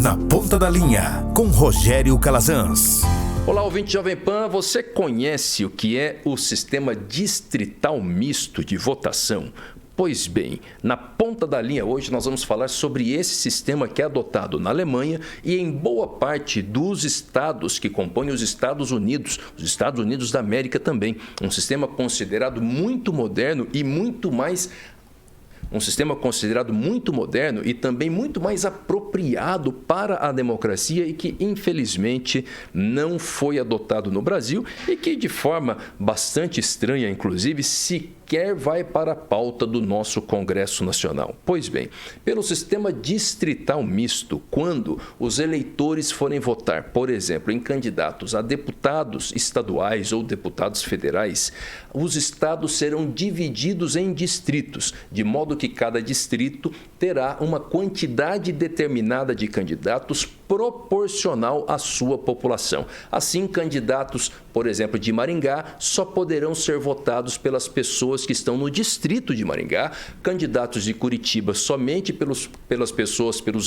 Na Ponta da Linha, com Rogério Calazans. Olá, ouvinte Jovem Pan, você conhece o que é o sistema distrital misto de votação? Pois bem, na Ponta da Linha hoje nós vamos falar sobre esse sistema que é adotado na Alemanha e em boa parte dos estados que compõem os Estados Unidos da América também. Um sistema considerado muito moderno e também muito mais apropriado para a democracia e que, infelizmente, não foi adotado no Brasil e que, de forma bastante estranha, inclusive, sequer vai para a pauta do nosso Congresso Nacional. Pois bem, pelo sistema distrital misto, quando os eleitores forem votar, por exemplo, em candidatos a deputados estaduais ou deputados federais, os estados serão divididos em distritos, de modo que cada distrito terá uma quantidade determinada de candidatos proporcional à sua população. Assim, candidatos, por exemplo, de Maringá, só poderão ser votados pelas pessoas que estão no distrito de Maringá, candidatos de Curitiba somente pelos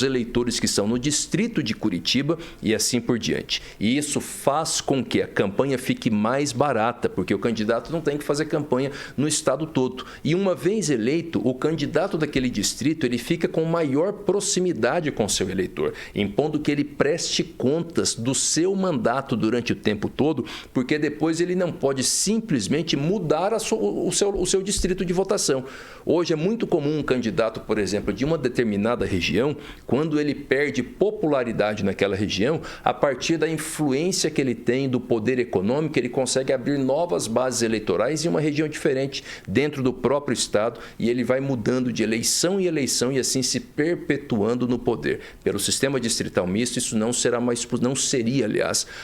eleitores que estão no distrito de Curitiba e assim por diante. E isso faz com que a campanha fique mais barata, porque o candidato não tem que fazer campanha no estado todo. E uma vez eleito, o candidato daquele distrito, ele fica com maior proximidade com seu eleitor, impondo que ele preste contas do seu mandato durante o tempo todo, porque depois ele não pode simplesmente mudar o seu distrito de votação. Hoje é muito comum um candidato, por exemplo, de uma determinada região, quando ele perde popularidade naquela região, a partir da influência que ele tem do poder econômico, ele consegue abrir novas bases eleitorais em uma região diferente dentro do próprio estado e ele vai mudando de eleição em eleição e assim se perpetuando no poder. Pelo sistema distrital misto, isso não seria,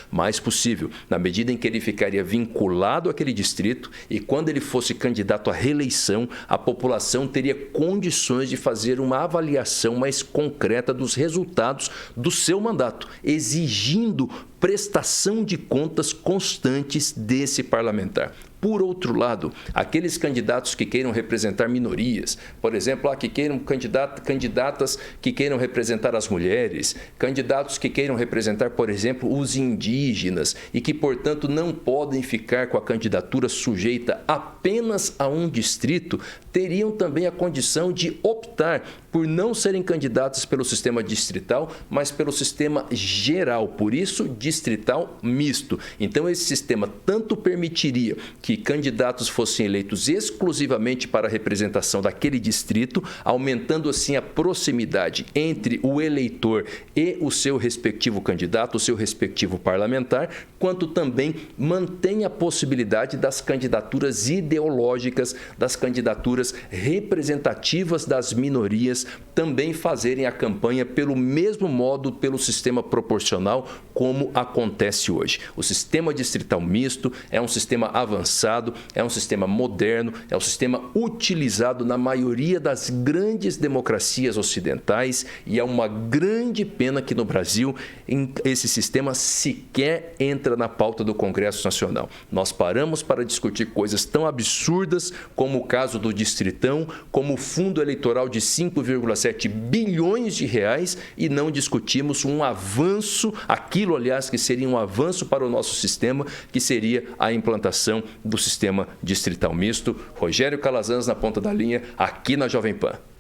mais possível, na medida em que ele ficaria vinculado àquele distrito e quando ele fosse candidato à reeleição, a população teria condições de fazer uma avaliação mais concreta dos resultados do seu mandato, exigindo prestação de contas constantes desse parlamentar. Por outro lado, aqueles candidatos que queiram representar minorias, por exemplo, candidatas que queiram representar as mulheres, candidatos que queiram representar, por exemplo, os indígenas e que, portanto, não podem ficar com a candidatura sujeita apenas a um distrito, teriam também a condição de optar por não serem candidatos pelo sistema distrital, mas pelo sistema geral, por isso, distrital misto. Então, esse sistema tanto permitiria que candidatos fossem eleitos exclusivamente para a representação daquele distrito, aumentando assim a proximidade entre o eleitor e o seu respectivo candidato, o seu respectivo parlamentar, quanto também mantém a possibilidade das candidaturas ideológicas, das candidaturas representativas das minorias também fazerem a campanha pelo mesmo modo, pelo sistema proporcional, como acontece hoje. O sistema distrital misto é um sistema avançado, é um sistema moderno, é um sistema utilizado na maioria das grandes democracias ocidentais e é uma grande pena que no Brasil esse sistema sequer entra na pauta do Congresso Nacional. Nós paramos para discutir coisas tão absurdas como o caso do Distritão, como o fundo eleitoral de 5,7 bilhões de reais e não discutimos um avanço, aquilo, aliás, que seria um avanço para o nosso sistema, que seria a implantação do sistema distrital misto. Rogério Calazans na Ponta da Linha, aqui na Jovem Pan.